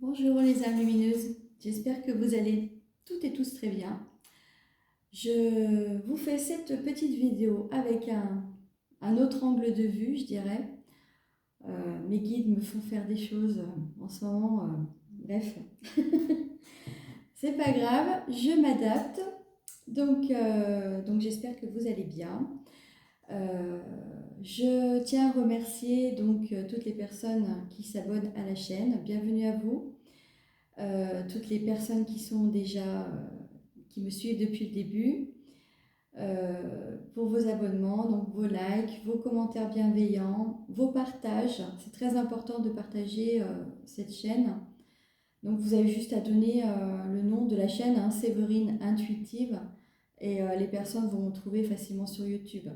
Bonjour les âmes lumineuses, j'espère que vous allez toutes et tous très bien. Je vous fais cette petite vidéo avec un autre angle de vue, je dirais. Mes guides me font faire des choses en ce moment, bref. C'est pas grave, je m'adapte. Donc j'espère que vous allez bien. Euh, je tiens à remercier toutes les personnes qui s'abonnent à la chaîne. Bienvenue à vous. Toutes les personnes qui sont déjà, qui me suivent depuis le début, pour vos abonnements, donc vos likes, vos commentaires bienveillants, vos partages. C'est très important de partager cette chaîne. Donc vous avez juste à donner le nom de la chaîne, hein, Séverine Intuitive, et les personnes vont me trouver facilement sur YouTube.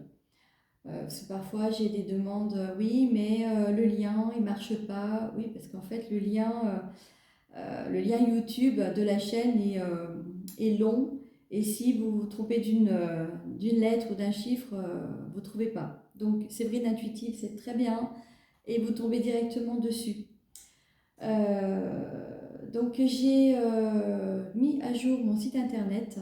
Parce que parfois j'ai des demandes, oui, mais le lien il marche pas. Oui, parce qu'en fait le lien YouTube de la chaîne est long, et si vous vous trompez d'une lettre ou d'un chiffre, vous ne trouvez pas. Donc Séverine Intuitive, c'est très bien, et vous tombez directement dessus. Donc j'ai mis à jour mon site internet,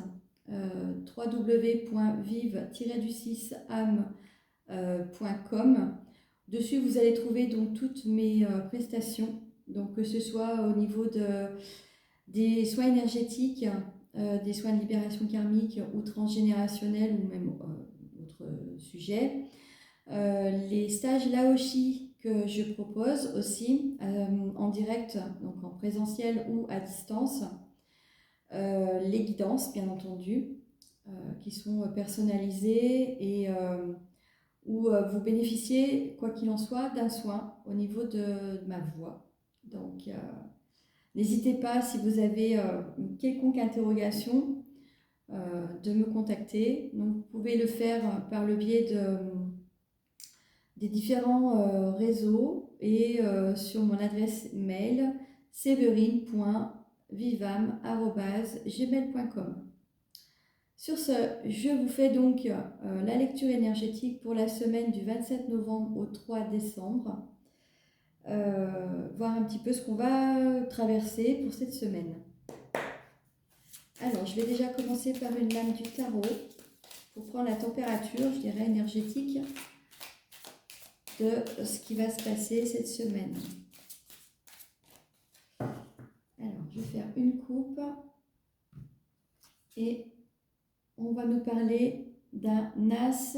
www.vive-du6âme.com. Dessus, vous allez trouver donc toutes mes prestations, donc que ce soit au niveau des soins énergétiques, des soins de libération karmique ou transgénérationnels ou même autres sujets. Les stages Laoshi que je propose aussi en direct, donc en présentiel ou à distance. Les guidances, bien entendu, qui sont personnalisées et où vous bénéficiez, quoi qu'il en soit, d'un soin au niveau de ma voix. Donc, n'hésitez pas, si vous avez une quelconque interrogation, de me contacter. Donc, vous pouvez le faire par le biais des différents réseaux et sur mon adresse mail séverine.vivam@gmail.com. Sur ce, je vous fais donc la lecture énergétique pour la semaine du 27 novembre au 3 décembre. Voir un petit peu ce qu'on va traverser pour cette semaine. Alors, je vais déjà commencer par une lame du tarot pour prendre la température, je dirais, énergétique de ce qui va se passer cette semaine. Alors, je vais faire une coupe et on va nous parler d'un as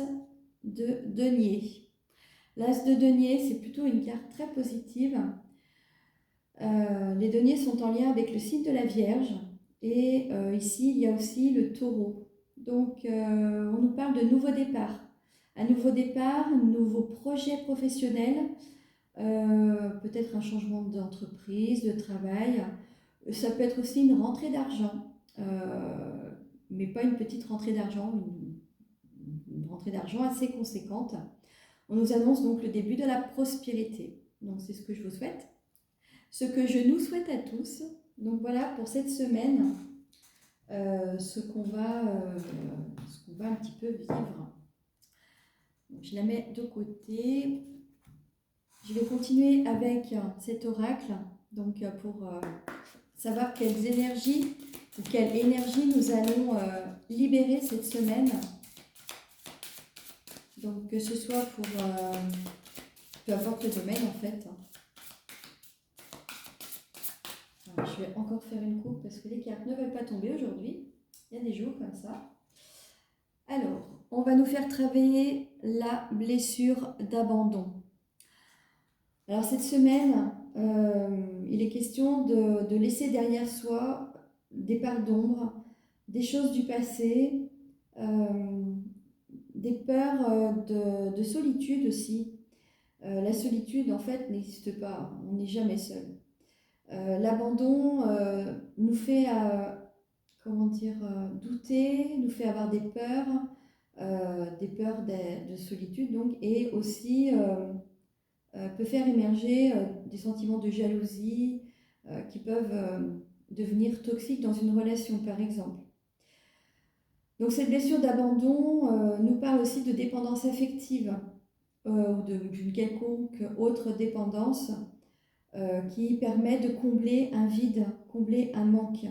de denier. L'as de denier, c'est plutôt une carte très positive. Les deniers sont en lien avec le signe de la Vierge et ici, il y a aussi le taureau. Donc, on nous parle de nouveau départ. Un nouveau départ, un nouveau projet professionnel, peut-être un changement d'entreprise, de travail. Ça peut être aussi une rentrée d'argent, mais pas une petite rentrée d'argent, une rentrée d'argent assez conséquente. On nous annonce donc le début de la prospérité. Donc c'est ce que je vous souhaite, ce que je nous souhaite à tous. Donc voilà pour cette semaine, ce qu'on va un petit peu vivre. Donc, je la mets de côté. Je vais continuer avec cet oracle, donc pour savoir quelles énergies ou quelle énergie nous allons libérer cette semaine. Donc que ce soit pour peu importe le domaine en fait. Alors, je vais encore faire une coupe parce que les cartes ne veulent pas tomber aujourd'hui. Il y a des jours comme ça. Alors, on va nous faire travailler la blessure d'abandon. Alors cette semaine, il est question de laisser derrière soi des parts d'ombre, des choses du passé, des peurs de solitude aussi. La solitude, en fait, n'existe pas, on n'est jamais seul. L'abandon nous fait, douter, nous fait avoir des peurs de solitude, donc, et aussi peut faire émerger des sentiments de jalousie qui peuvent devenir toxiques dans une relation, par exemple. Donc cette blessure d'abandon nous parle aussi de dépendance affective ou d'une quelconque autre dépendance qui permet de combler un vide, combler un manque.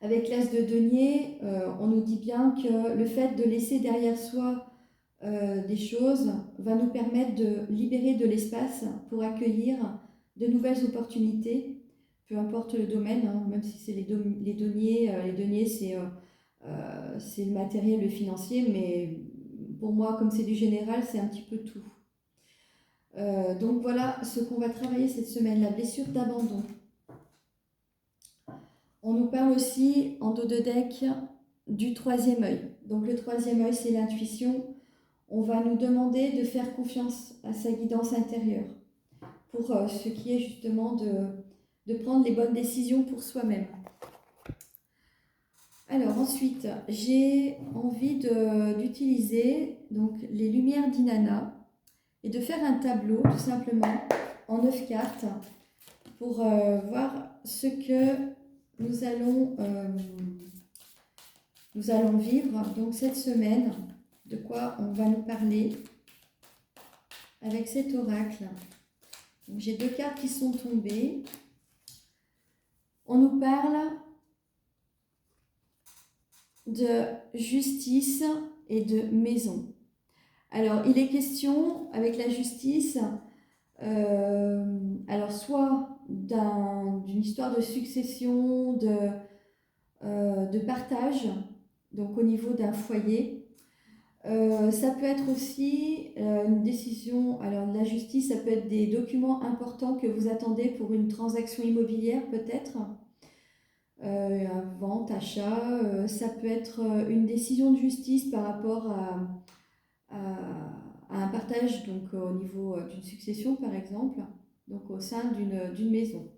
Avec l'as de denier, on nous dit bien que le fait de laisser derrière soi des choses va nous permettre de libérer de l'espace pour accueillir de nouvelles opportunités, peu importe le domaine, hein, même si c'est les deniers c'est le matériel, le financier, mais pour moi, comme c'est du général, c'est un petit peu tout. Donc voilà ce qu'on va travailler cette semaine, la blessure d'abandon. On nous parle aussi en dos de deck du troisième œil. Donc le troisième œil, c'est l'intuition. On va nous demander de faire confiance à sa guidance intérieure pour ce qui est justement de prendre les bonnes décisions pour soi-même. Alors ensuite, j'ai envie d'utiliser donc les lumières d'Inanna et de faire un tableau tout simplement en 9 cartes pour voir ce que nous allons vivre donc cette semaine, de quoi on va nous parler avec cet oracle. J'ai 2 cartes qui sont tombées. On nous parle de justice et de maison. Alors, il est question, avec la justice, alors soit d'une histoire de succession, de partage, donc au niveau d'un foyer. Ça peut être aussi une décision, alors la justice, ça peut être des documents importants que vous attendez pour une transaction immobilière peut-être, vente, achat, ça peut être une décision de justice par rapport à un partage, donc au niveau d'une succession par exemple, donc au sein d'une maison.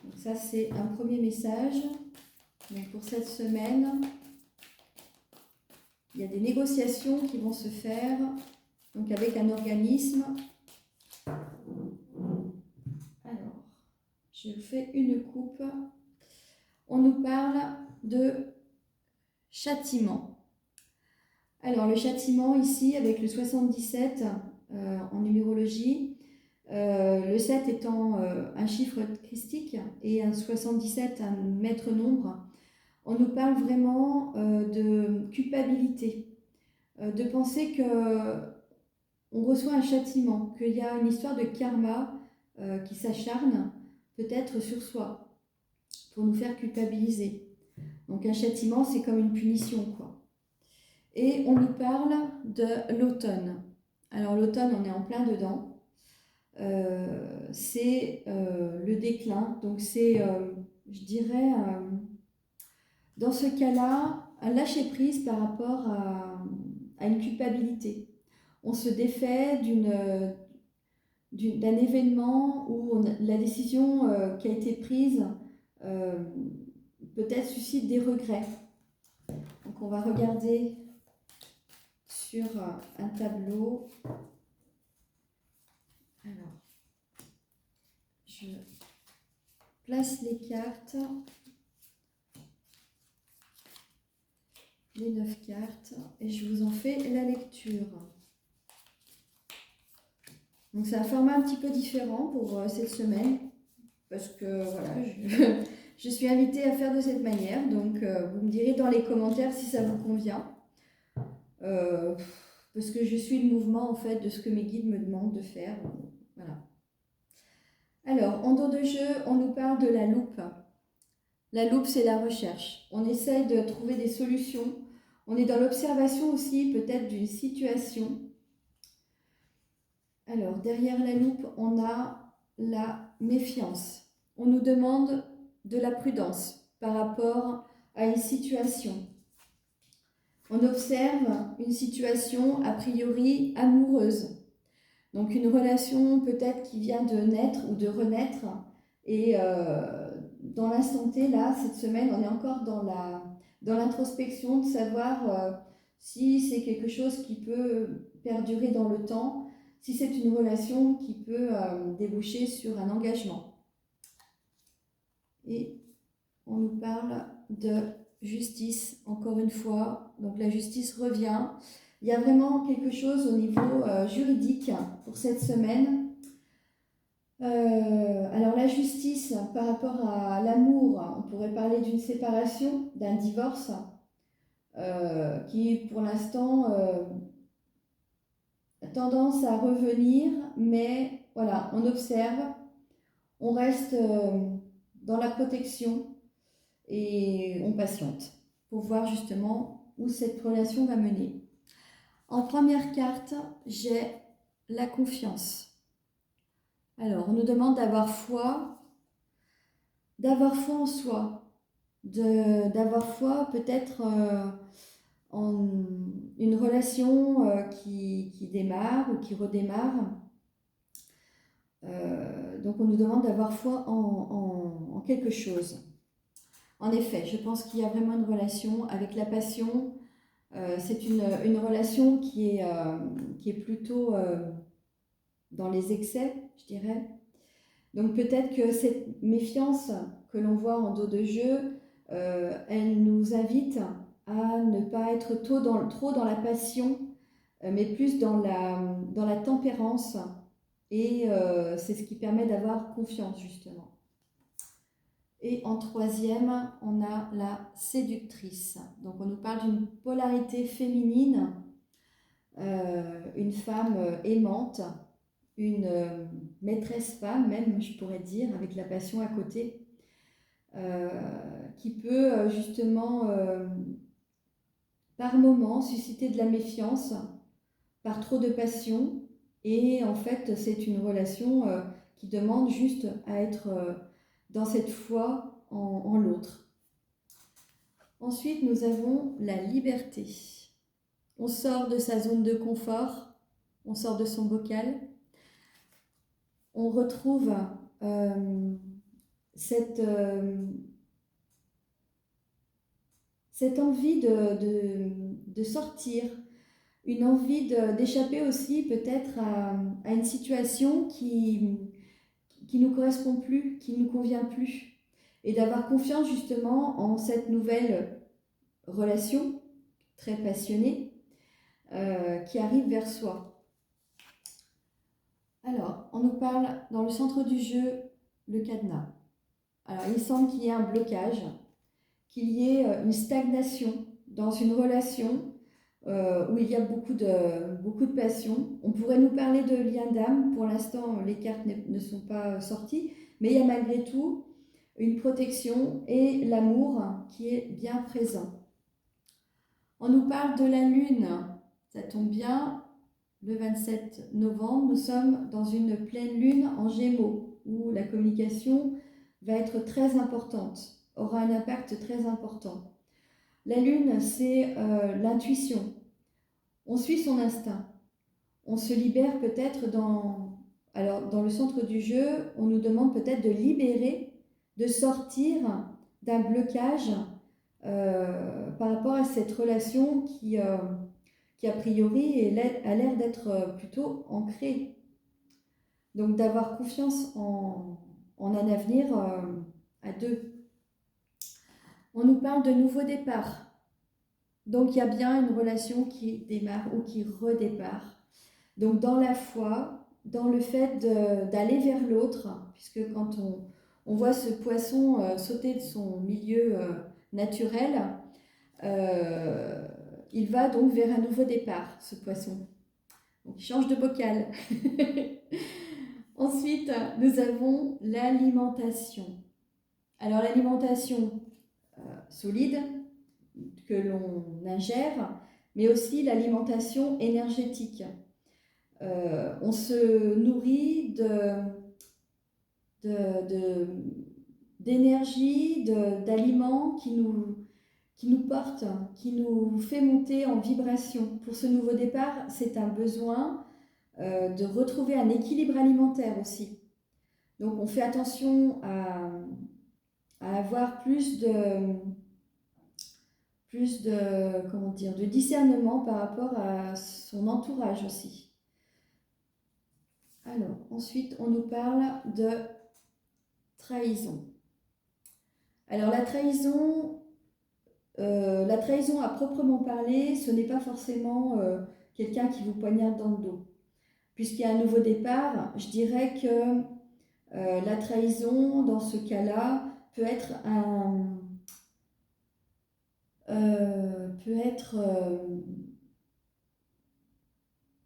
Donc ça c'est un premier message. Donc pour cette semaine, il y a des négociations qui vont se faire donc avec un organisme. Alors, je fais une coupe. On nous parle de châtiment. Alors, le châtiment ici, avec le 77 en numérologie, le 7 étant un chiffre christique et un 77 un maître nombre, on nous parle vraiment de culpabilité, de penser qu'on reçoit un châtiment, qu'il y a une histoire de karma qui s'acharne peut-être sur soi pour nous faire culpabiliser. Donc un châtiment, c'est comme une punition, quoi. Et on nous parle de l'automne. Alors l'automne, on est en plein dedans. C'est le déclin, donc c'est, je dirais, dans ce cas-là, un lâcher-prise par rapport à une culpabilité. On se défait d'un événement où la décision qui a été prise peut-être suscite des regrets. Donc on va regarder sur un tableau. Alors, je place les cartes. Les 9 cartes et je vous en fais la lecture. Donc c'est un format un petit peu différent pour cette semaine parce que voilà, je suis invitée à faire de cette manière, donc vous me direz dans les commentaires si ça vous convient, parce que je suis le mouvement en fait de ce que mes guides me demandent de faire. Voilà. Alors en dos de jeu, on nous parle de la loupe. La loupe, c'est la recherche. On essaye de trouver des solutions. On est dans l'observation aussi peut-être d'une situation. Alors, derrière la loupe, on a la méfiance. On nous demande de la prudence par rapport à une situation. On observe une situation a priori amoureuse. Donc une relation peut-être qui vient de naître ou de renaître. Et dans l'instant T, là, cette semaine, on est encore dans l'introspection de savoir si c'est quelque chose qui peut perdurer dans le temps, si c'est une relation qui peut déboucher sur un engagement. Et on nous parle de justice, encore une fois. Donc la justice revient. Il y a vraiment quelque chose au niveau juridique pour cette semaine. Alors la justice par rapport à l'amour, on pourrait parler d'une séparation, d'un divorce, qui pour l'instant a tendance à revenir, mais voilà, on observe, on reste dans la protection et on patiente pour voir justement où cette relation va mener. En première carte, j'ai la confiance. Alors, on nous demande d'avoir foi en soi, d'avoir foi peut-être en une relation qui démarre ou qui redémarre. Donc, on nous demande d'avoir foi en quelque chose. En effet, je pense qu'il y a vraiment une relation avec la passion. C'est une relation qui est plutôt dans les excès, je dirais. Donc peut-être que cette méfiance que l'on voit en dos de jeu, elle nous invite à ne pas être trop dans la passion, mais plus dans la tempérance. Et c'est ce qui permet d'avoir confiance, justement. Et en troisième, on a la séductrice. Donc on nous parle d'une polarité féminine, une femme aimante, une maîtresse femme même, je pourrais dire, avec la passion à côté, qui peut justement par moment susciter de la méfiance, par trop de passion, et en fait c'est une relation qui demande juste à être dans cette foi en l'autre. Ensuite, nous avons la liberté. On sort de sa zone de confort, on sort de son bocal, on retrouve cette envie de sortir, une envie d'échapper aussi peut-être à une situation qui nous correspond plus, qui nous convient plus, et d'avoir confiance justement en cette nouvelle relation très passionnée qui arrive vers soi. Alors, on nous parle dans le centre du jeu, le cadenas. Alors, il semble qu'il y ait un blocage, qu'il y ait une stagnation dans une relation où il y a beaucoup de passion. On pourrait nous parler de lien d'âme. Pour l'instant, les cartes ne sont pas sorties, mais il y a malgré tout une protection et l'amour qui est bien présent. On nous parle de la lune. Ça tombe bien, le 27 novembre, nous sommes dans une pleine lune en Gémeaux, où la communication va être très importante, aura un impact très important. La lune, c'est l'intuition. On suit son instinct. On se libère peut-être dans le centre du jeu, on nous demande peut-être de libérer, de sortir d'un blocage par rapport à cette relation qui a priori a l'air d'être plutôt ancrée. Donc d'avoir confiance en un avenir à deux. On nous parle de nouveau départ. Donc il y a bien une relation qui démarre ou qui redépart. Donc dans la foi, dans le fait d'aller vers l'autre, puisque quand on voit ce poisson sauter de son milieu naturel, il va donc vers un nouveau départ, ce poisson. Donc il change de bocal. Ensuite, nous avons l'alimentation. Alors l'alimentation solide que l'on ingère, mais aussi l'alimentation énergétique. On se nourrit d'énergie, d'aliments qui nous portent, qui nous fait monter en vibration. Pour ce nouveau départ, c'est un besoin de retrouver un équilibre alimentaire aussi. Donc on fait attention à avoir plus de discernement par rapport à son entourage aussi. Alors, ensuite, on nous parle de trahison. Alors, la trahison à proprement parler, ce n'est pas forcément quelqu'un qui vous poignarde dans le dos. Puisqu'il y a un nouveau départ, je dirais que La trahison, dans ce cas-là, peut être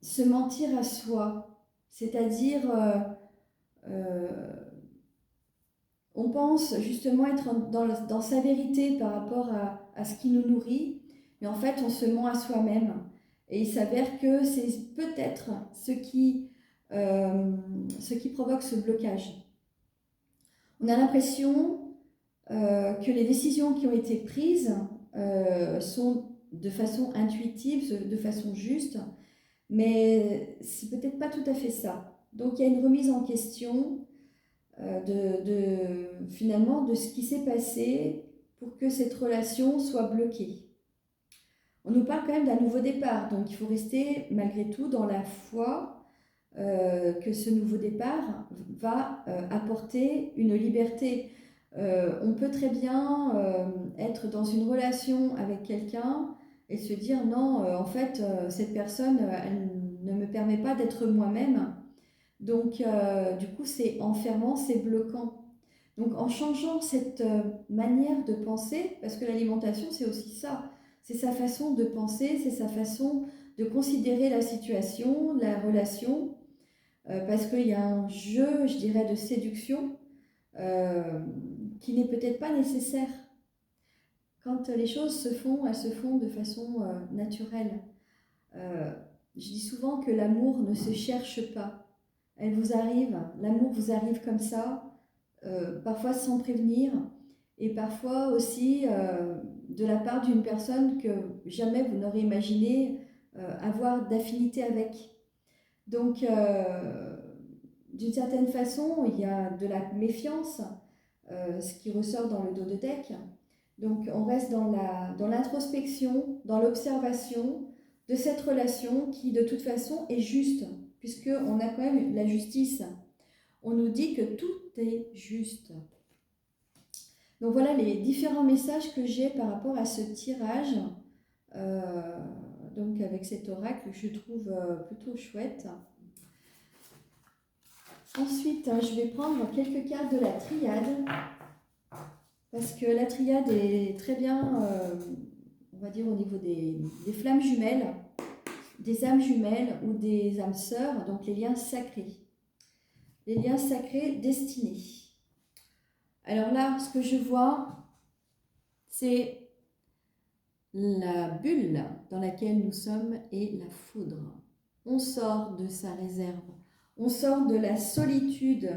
se mentir à soi, c'est-à-dire on pense justement être dans sa vérité par rapport à ce qui nous nourrit, mais en fait on se ment à soi-même. Et il s'avère que c'est peut-être ce qui provoque ce blocage. On a l'impression que les décisions qui ont été prises sont de façon intuitive, de façon juste, mais c'est peut-être pas tout à fait ça. Donc il y a une remise en question finalement de ce qui s'est passé pour que cette relation soit bloquée. On nous parle quand même d'un nouveau départ, donc il faut rester malgré tout dans la foi que ce nouveau départ va apporter une liberté. On peut très bien être dans une relation avec quelqu'un et se dire non, en fait, cette personne, elle ne me permet pas d'être moi-même. Donc, du coup, c'est enfermant, c'est bloquant. Donc, en changeant cette manière de penser, parce que l'alimentation, c'est aussi ça, c'est sa façon de penser, c'est sa façon de considérer la situation, la relation, parce qu'il y a un jeu, je dirais, de séduction qui n'est peut-être pas nécessaire. Quand les choses se font, elles se font de façon naturelle. Je dis souvent que l'amour ne se cherche pas. Elle vous arrive, l'amour vous arrive comme ça, parfois sans prévenir, et parfois aussi de la part d'une personne que jamais vous n'aurez imaginé avoir d'affinité avec. Donc, d'une certaine façon, il y a de la méfiance, ce qui ressort dans le dos de deck. Donc, on reste dans l'introspection, dans l'observation de cette relation qui, de toute façon, est juste, puisqu'on a quand même la justice. On nous dit que tout est juste. Donc, voilà les différents messages que j'ai par rapport à ce tirage. Donc, avec cet oracle que je trouve plutôt chouette. Ensuite, je vais prendre quelques cartes de la triade, parce que la triade est très bien, on va dire, au niveau des flammes jumelles, des âmes jumelles ou des âmes sœurs, donc les liens sacrés. Les liens sacrés destinés. Alors là, ce que je vois, c'est la bulle dans laquelle nous sommes et la foudre. On sort de sa réserve, on sort de la solitude,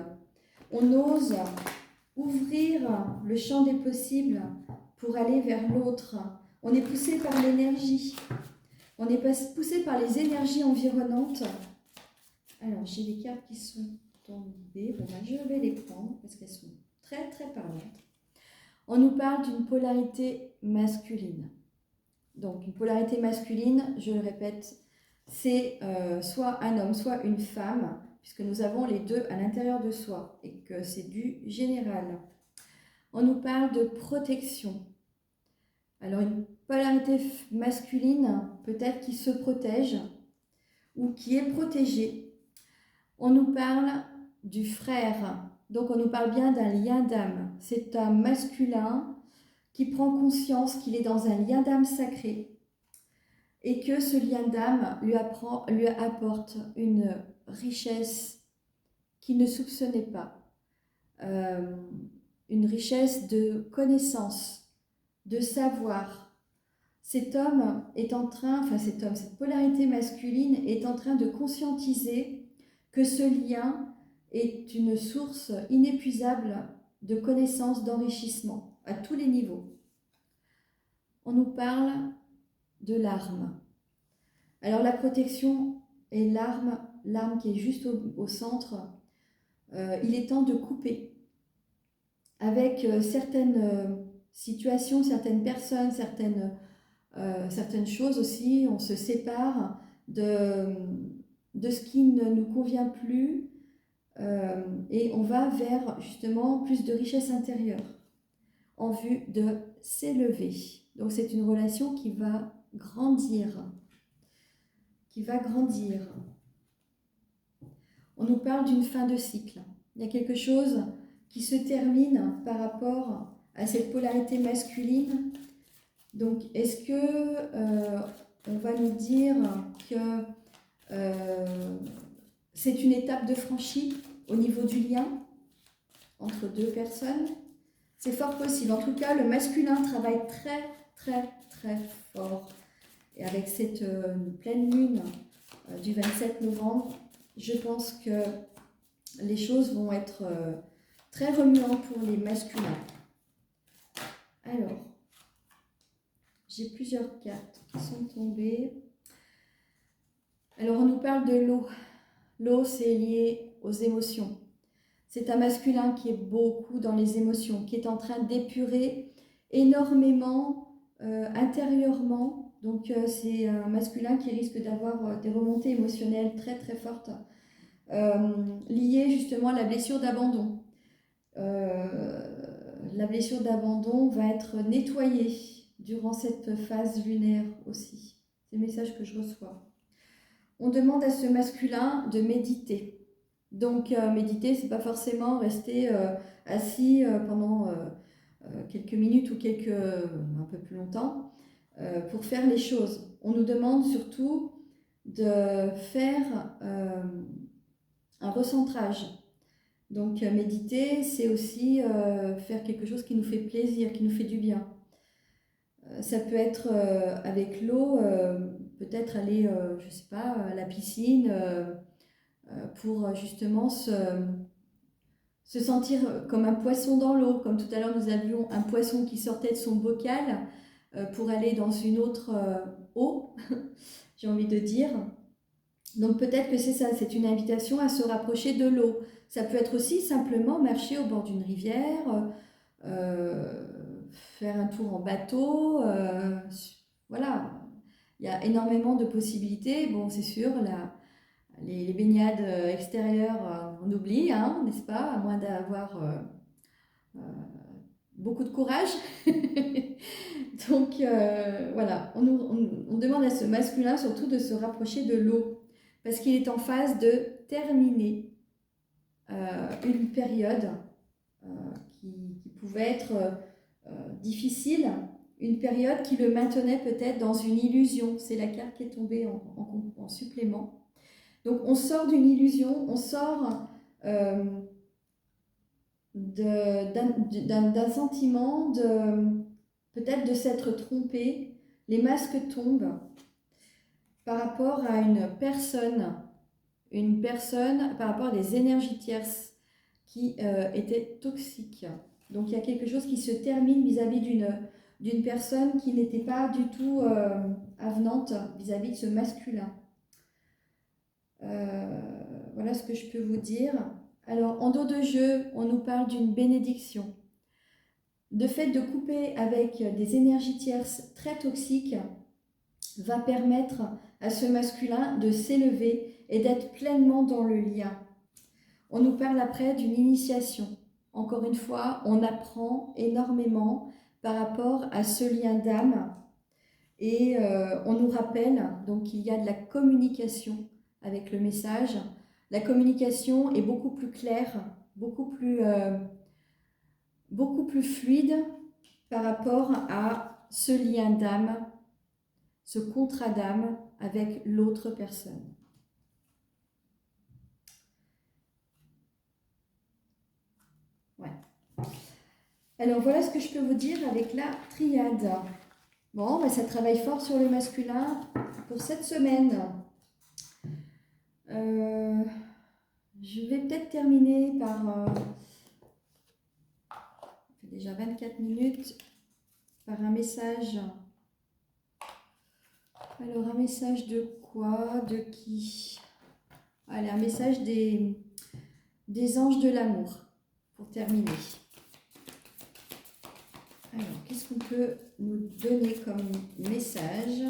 on ose ouvrir le champ des possibles pour aller vers l'autre. On est poussé par l'énergie, on est poussé par les énergies environnantes. Alors, j'ai des cartes qui sont tombées. Bon, ben, je vais les prendre parce qu'elles sont très, très parlantes. On nous parle d'une polarité masculine. Donc, une polarité masculine, je le répète, c'est soit un homme, soit une femme, puisque nous avons les deux à l'intérieur de soi et que c'est du général. On nous parle de protection. Alors, une polarité masculine, peut-être qui se protège ou qui est protégée. On nous parle du frère, donc on nous parle bien d'un lien d'âme. C'est un masculin qui prend conscience qu'il est dans un lien d'âme sacré et que ce lien d'âme lui apporte une richesse qu'il ne soupçonnait pas, une richesse de connaissances, de savoir. Cet homme est en train, cette polarité masculine est en train de conscientiser que ce lien est une source inépuisable de connaissances, d'enrichissement à tous les niveaux. On nous parle de l'arme. Alors la protection est l'arme qui est juste au centre. Il est temps de couper avec certaines situations, certaines personnes, certaines choses aussi. On se sépare de ce qui ne nous convient plus et on va vers justement plus de richesse intérieure en vue de s'élever. Donc c'est une relation qui va grandir. On nous parle d'une fin de cycle. Il y a quelque chose qui se termine par rapport à cette polarité masculine. Donc, est-ce que on va nous dire que c'est une étape de franchie au niveau du lien entre deux personnes? C'est fort possible. En tout cas, le masculin travaille très, très, très fort. Et avec cette pleine lune du 27 novembre, je pense que les choses vont être très remuantes pour les masculins. Alors, j'ai plusieurs cartes qui sont tombées. Alors, on nous parle de l'eau. L'eau, c'est lié aux émotions. C'est un masculin qui est beaucoup dans les émotions, qui est en train d'épurer énormément intérieurement. Donc, c'est un masculin qui risque d'avoir des remontées émotionnelles très très fortes, liées justement à la blessure d'abandon. La blessure d'abandon va être nettoyée durant cette phase lunaire aussi. C'est le message que je reçois. On demande à ce masculin de méditer. Donc méditer, c'est pas forcément rester assis pendant quelques minutes ou un peu plus longtemps pour faire les choses. On nous demande surtout de faire un recentrage. Donc méditer, c'est aussi faire quelque chose qui nous fait plaisir, qui nous fait du bien. Ça peut être avec l'eau, peut-être aller, je sais pas, à la piscine pour justement se sentir comme un poisson dans l'eau. Comme tout à l'heure, nous avions un poisson qui sortait de son bocal pour aller dans une autre eau, j'ai envie de dire. Donc peut-être que c'est ça, c'est une invitation à se rapprocher de l'eau. Ça peut être aussi simplement marcher au bord d'une rivière, faire un tour en bateau. Voilà, il y a énormément de possibilités. Bon, c'est sûr, les baignades extérieures, on oublie, hein, n'est-ce pas? À moins d'avoir beaucoup de courage. Donc voilà, on demande à ce masculin surtout de se rapprocher de l'eau parce qu'il est en phase de terminer une période qui pouvait être difficile, une période qui le maintenait peut-être dans une illusion. C'est la carte qui est tombée en supplément. Donc on sort d'une illusion, on sort d'un sentiment peut-être de s'être trompé. Les masques tombent par rapport à une personne par rapport à des énergies tierces qui étaient toxiques. Donc il y a quelque chose qui se termine vis-à-vis d'une personne qui n'était pas du tout avenante vis-à-vis de ce masculin. Voilà ce que je peux vous dire. Alors, en dos de jeu, on nous parle d'une bénédiction. Le fait de couper avec des énergies tierces très toxiques va permettre à ce masculin de s'élever et d'être pleinement dans le lien. On nous parle après d'une initiation. Encore une fois, on apprend énormément par rapport à ce lien d'âme et on nous rappelle donc qu'il y a de la communication avec le message. La communication est beaucoup plus claire, beaucoup plus fluide par rapport à ce lien d'âme, ce contrat d'âme avec l'autre personne. Ouais. Alors voilà ce que je peux vous dire avec la triade. Bon, ben ça travaille fort sur le masculin pour cette semaine. Je vais peut-être terminer par... ça fait déjà 24 minutes. Par un message. Alors, un message de quoi? De qui? Allez, un message des anges de l'amour, pour terminer. Alors, qu'est-ce qu'on peut nous donner comme message,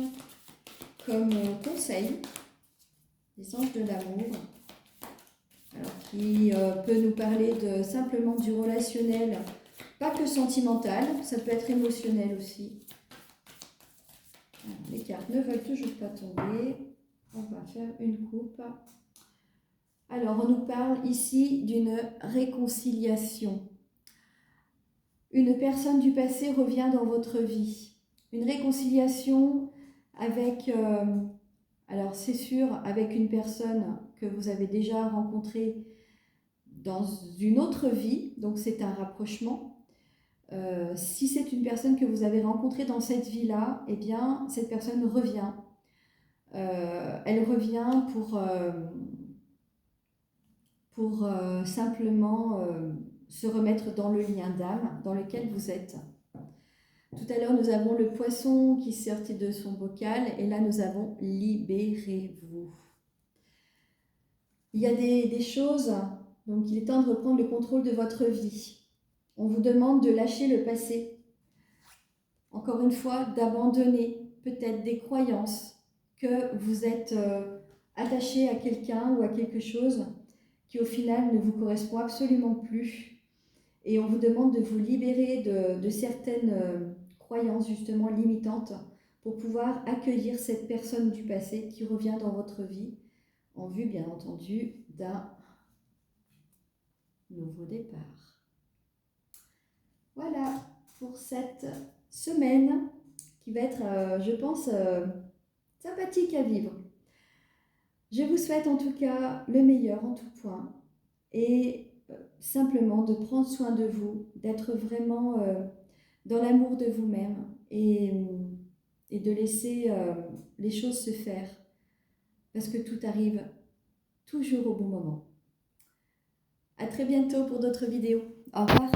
comme conseil des anges de l'amour? Alors, qui peut nous parler simplement du relationnel, pas que sentimental, ça peut être émotionnel aussi. Alors, les cartes ne veulent toujours pas tomber. On va faire une coupe. Alors, on nous parle ici d'une réconciliation. Une personne du passé revient dans votre vie. Une réconciliation avec, alors c'est sûr, avec une personne que vous avez déjà rencontrée dans une autre vie, donc c'est un rapprochement. Si c'est une personne que vous avez rencontrée dans cette vie-là, eh bien, cette personne revient. Elle revient pour simplement se remettre dans le lien d'âme dans lequel vous êtes. Tout à l'heure, nous avons le poisson qui sortit de son bocal et là, nous avons libérez-vous. Il y a des choses, donc il est temps de reprendre le contrôle de votre vie. On vous demande de lâcher le passé. Encore une fois, d'abandonner peut-être des croyances que vous êtes attaché à quelqu'un ou à quelque chose qui au final ne vous correspond absolument plus. Et on vous demande de vous libérer de certaines croyances justement limitantes pour pouvoir accueillir cette personne du passé qui revient dans votre vie en vue bien entendu d'un nouveau départ. Voilà pour cette semaine qui va être, je pense, sympathique à vivre. Je vous souhaite en tout cas le meilleur en tout point et simplement de prendre soin de vous, d'être vraiment dans l'amour de vous-même et de laisser les choses se faire parce que tout arrive toujours au bon moment. À très bientôt pour d'autres vidéos. Au revoir.